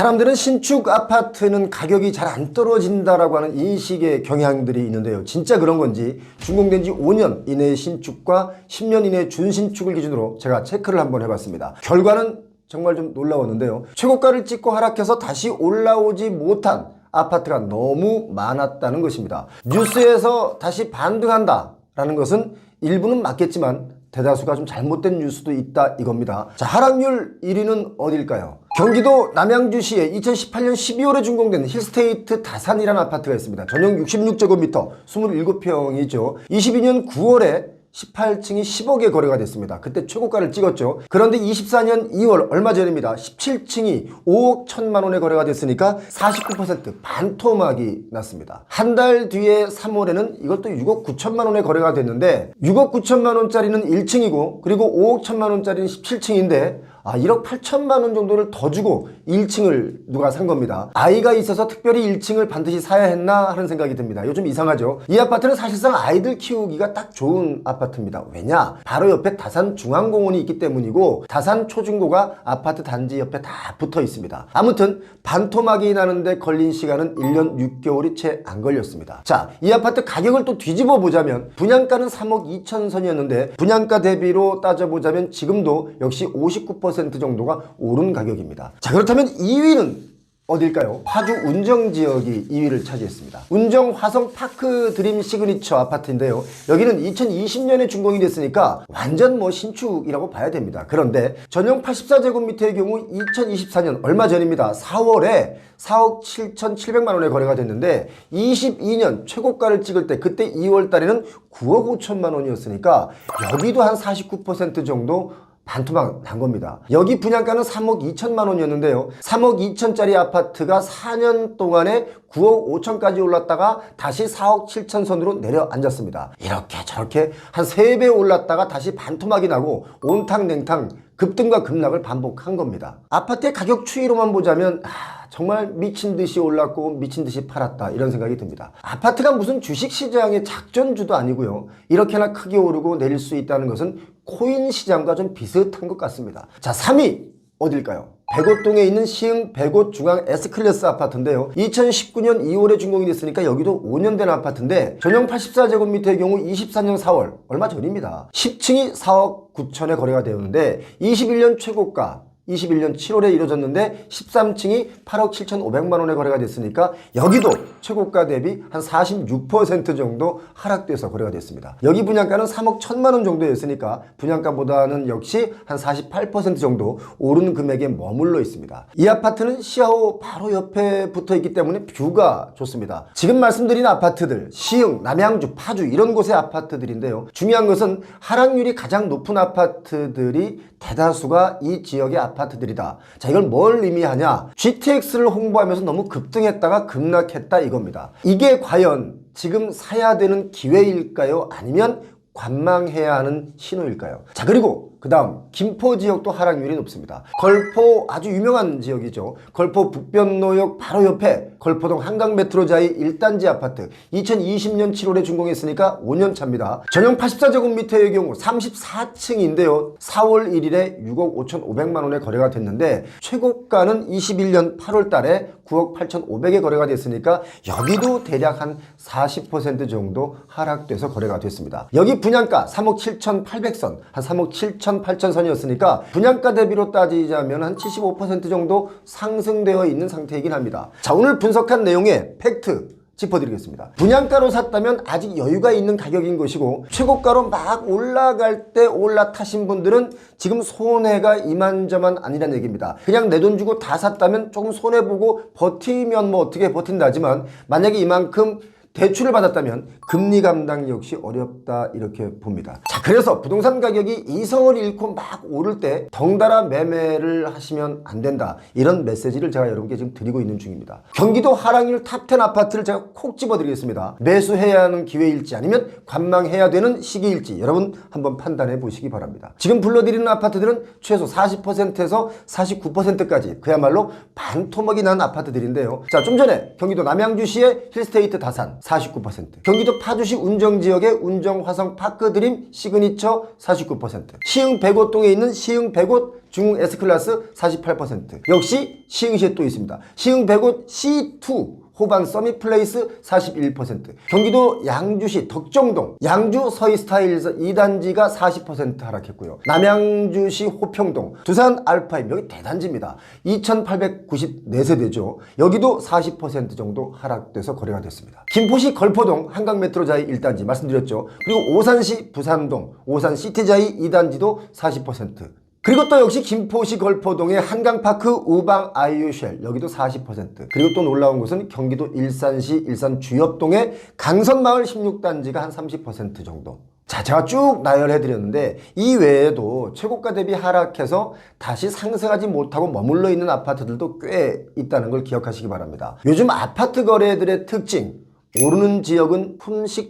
사람들은 신축 아파트는 가격이 잘 안 떨어진다라고 하는 인식의 경향들이 있는데요. 진짜 그런 건지 준공된 지 5년 이내의 신축과 10년 이내의 준신축을 기준으로 제가 체크를 한번 해봤습니다. 결과는 정말 좀 놀라웠는데요. 최고가를 찍고 하락해서 다시 올라오지 못한 아파트가 너무 많았다는 것입니다. 뉴스에서 다시 반등한다 라는 것은 일부는 맞겠지만 대다수가 좀 잘못된 뉴스도 있다 이겁니다. 자, 하락률 1위는 어딜까요? 경기도 남양주시에 2018년 12월에 준공된 힐스테이트 다산이라는 아파트가 있습니다. 전용 66제곱미터 27평이죠. 22년 9월에 18층이 10억에 거래가 됐습니다. 그때 최고가를 찍었죠. 그런데 24년 2월 얼마 전입니다. 17층이 5억 1천만 원에 거래가 됐으니까 49% 반토막이 났습니다. 한 달 뒤에 3월에는 이걸 또 6억 9천만 원에 거래가 됐는데 6억 9천만 원짜리는 1층이고 그리고 5억 1천만 원짜리는 17층인데 1억 8천만 원 정도를 더 주고 1층을 누가 산 겁니다. 아이가 있어서 특별히 1층을 반드시 사야 했나 하는 생각이 듭니다. 이거 좀 이상하죠. 이 아파트는 사실상 아이들 키우기가 딱 좋은 아파트입니다. 왜냐? 바로 옆에 다산 중앙공원이 있기 때문이고 다산 초중고가 아파트 단지 옆에 다 붙어 있습니다. 아무튼 반토막이 나는데 걸린 시간은 1년 6개월이 채 안 걸렸습니다. 자, 이 아파트 가격을 또 뒤집어 보자면 분양가는 3억 2천 선이었는데 분양가 대비로 따져보자면 지금도 역시 59% 정도가 오른 가격입니다. 자, 그렇다면 2위는 어딜까요? 파주 운정지역이 2위를 차지했습니다. 운정 화성 파크 드림 시그니처 아파트인데요. 여기는 2020년에 준공이 됐으니까 완전 신축이라고 봐야 됩니다. 그런데 전용 84제곱미터의 경우 2024년 얼마 전입니다. 4월에 4억 7,700만 원에 거래가 됐는데 22년 최고가를 찍을 때 그때 2월 달에는 9억 5천만 원이었으니까 여기도 한 49% 정도 반토막 난 겁니다. 여기 분양가는 3억 2천만 원이었는데요. 3억 2천짜리 아파트가 4년 동안에 9억 5천까지 올랐다가 다시 4억 7천 선으로 내려앉았습니다. 이렇게 저렇게 한 3배 올랐다가 다시 반토막이 나고 온탕냉탕 급등과 급락을 반복한 겁니다. 아파트의 가격 추이로만 보자면 정말 미친 듯이 올랐고 미친 듯이 팔았다 이런 생각이 듭니다. 아파트가 무슨 주식시장의 작전주도 아니고요. 이렇게나 크게 오르고 내릴 수 있다는 것은 코인 시장과 좀 비슷한 것 같습니다. 자, 3위 어딜까요? 백옷동에 있는 시흥 백옷 중앙 S클래스 아파트인데요. 2019년 2월에 준공이 됐으니까 여기도 5년 된 아파트인데 전용 84제곱미터의 경우 24년 4월 얼마 전입니다. 10층이 4억 9천에 거래가 되었는데 21년 최고가 21년 7월에 이루어졌는데 13층이 8억 7,500만 원에 거래가 됐으니까 여기도 최고가 대비 한 46% 정도 하락돼서 거래가 됐습니다. 여기 분양가는 3억 1천만 원 정도였으니까 분양가보다는 역시 한 48% 정도 오른 금액에 머물러 있습니다. 이 아파트는 시야호 바로 옆에 붙어 있기 때문에 뷰가 좋습니다. 지금 말씀드린 아파트들 시흥, 남양주, 파주 이런 곳의 아파트들인데요. 중요한 것은 하락률이 가장 높은 아파트들이 대다수가 이 지역의 아파트들이다. 자, 이걸 뭘 의미하냐? GTX를 홍보하면서 너무 급등했다가 급락했다 이겁니다. 이게 과연 지금 사야 되는 기회일까요? 아니면 관망해야 하는 신호일까요? 자, 그리고 그 다음 김포 지역도 하락률이 높습니다. 걸포 아주 유명한 지역이죠. 걸포 북변로역 바로 옆에 걸포동 한강메트로자이 1단지 아파트 2020년 7월에 준공했으니까 5년 차입니다. 전용 84제곱미터의 경우 34층인데요. 4월 1일에 6억 5,500만 원에 거래가 됐는데 최고가는 21년 8월 달에 9억 8,500에 거래가 됐으니까 여기도 대략 한 40% 정도 하락돼서 거래가 됐습니다. 여기 분양가 3억 7,800선 한 3억 7천 8천선이었으니까 분양가 대비로 따지자면 한 75% 정도 상승되어 있는 상태이긴 합니다. 자, 오늘 분석한 내용의 팩트 짚어드리겠습니다. 분양가로 샀다면 아직 여유가 있는 가격인 것이고 최고가로 막 올라갈 때 올라타신 분들은 지금 손해가 이만저만 아니란 얘기입니다. 그냥 내 돈 주고 다 샀다면 조금 손해보고 버티면 어떻게 버틴다지만 만약에 이만큼 대출을 받았다면 금리 감당 역시 어렵다 이렇게 봅니다. 자, 그래서 부동산 가격이 이성을 잃고 막 오를 때 덩달아 매매를 하시면 안 된다 이런 메시지를 제가 여러분께 지금 드리고 있는 중입니다. 경기도 하락률 탑10 아파트를 제가 콕 집어드리겠습니다. 매수해야 하는 기회일지 아니면 관망해야 되는 시기일지 여러분 한번 판단해 보시기 바랍니다. 지금 불러드리는 아파트들은 최소 40%에서 49%까지 그야말로 반토막이 난 아파트들인데요. 자, 좀 전에 경기도 남양주시의 힐스테이트 다산 49%, 경기도 파주시 운정지역의 운정 화성 파크 드림 시그니처 49%, 시흥 백옷동에 있는 시흥 백옷 중흥 S클래스 48%. 역시 시흥시에 또 있습니다. 시흥 100옷 C2 호반 서밋플레이스 41%. 경기도 양주시 덕정동 양주 서희스타일에서 2단지가 40% 하락했고요. 남양주시 호평동 두산 알파임 여기 대단지입니다. 2894세대죠. 여기도 40% 정도 하락돼서 거래가 됐습니다. 김포시 걸포동 한강메트로자이 1단지 말씀드렸죠. 그리고 오산시 부산동 오산시티자이 2단지도 40%. 그리고 또 역시 김포시 걸포동의 한강파크 우방 아이유쉘 여기도 40%. 그리고 또 놀라운 것은 경기도 일산시 일산주엽동의 강선마을 16단지가 한 30% 정도. 자, 제가 쭉 나열해드렸는데 이 외에도 최고가 대비 하락해서 다시 상승하지 못하고 머물러 있는 아파트들도 꽤 있다는 걸 기억하시기 바랍니다. 요즘 아파트 거래들의 특징, 오르는 지역은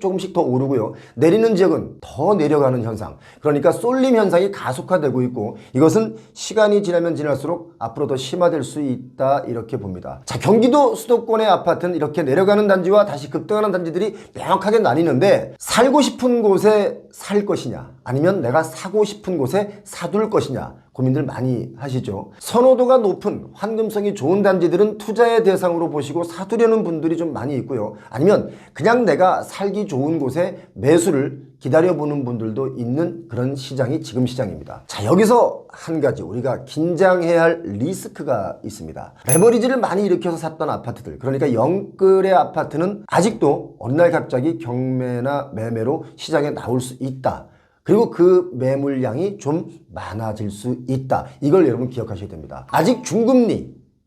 조금씩 더 오르고요. 내리는 지역은 더 내려가는 현상. 그러니까 쏠림 현상이 가속화되고 있고 이것은 시간이 지나면 지날수록 앞으로 더 심화될 수 있다 이렇게 봅니다. 자, 경기도 수도권의 아파트는 이렇게 내려가는 단지와 다시 급등하는 단지들이 명확하게 나뉘는데 살고 싶은 곳에 살 것이냐 아니면 내가 사고 싶은 곳에 사둘 것이냐 고민들 많이 하시죠. 선호도가 높은 환금성이 좋은 단지들은 투자의 대상으로 보시고 사두려는 분들이 좀 많이 있고요. 아니면 그냥 내가 살기 좋은 곳에 매수를 기다려보는 분들도 있는 그런 시장이 지금 시장입니다. 자, 여기서 한 가지 우리가 긴장해야 할 리스크가 있습니다. 레버리지를 많이 일으켜서 샀던 아파트들, 그러니까 영끌의 아파트는 아직도 어느 날 갑자기 경매나 매매로 시장에 나올 수 있다. 그리고 그 매물량이 좀 많아질 수 있다. 이걸 여러분 기억하셔야 됩니다. 아직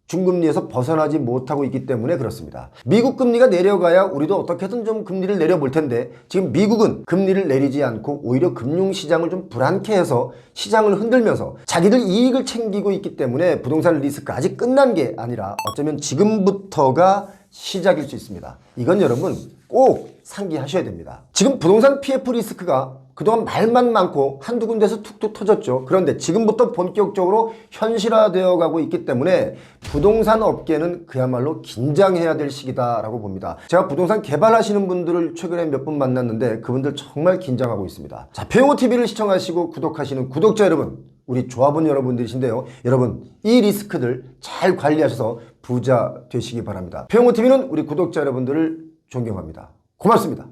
중금리에서 벗어나지 못하고 있기 때문에 그렇습니다. 미국 금리가 내려가야 우리도 어떻게든 좀 금리를 내려볼 텐데 지금 미국은 금리를 내리지 않고 오히려 금융시장을 좀 불안케 해서 시장을 흔들면서 자기들 이익을 챙기고 있기 때문에 부동산 리스크 아직 끝난 게 아니라 어쩌면 지금부터가 시작일 수 있습니다. 이건 여러분 꼭 상기하셔야 됩니다. 지금 부동산 PF 리스크가 그동안 말만 많고 한두 군데서 툭툭 터졌죠. 그런데 지금부터 본격적으로 현실화되어 가고 있기 때문에 부동산 업계는 그야말로 긴장해야 될 시기다라고 봅니다. 제가 부동산 개발하시는 분들을 최근에 몇 분 만났는데 그분들 정말 긴장하고 있습니다. 자, 배용호TV를 시청하시고 구독하시는 구독자 여러분, 우리 조합원 여러분들이신데요. 여러분 이 리스크들 잘 관리하셔서 부자 되시기 바랍니다. 배용호TV는 우리 구독자 여러분들을 존경합니다. 고맙습니다.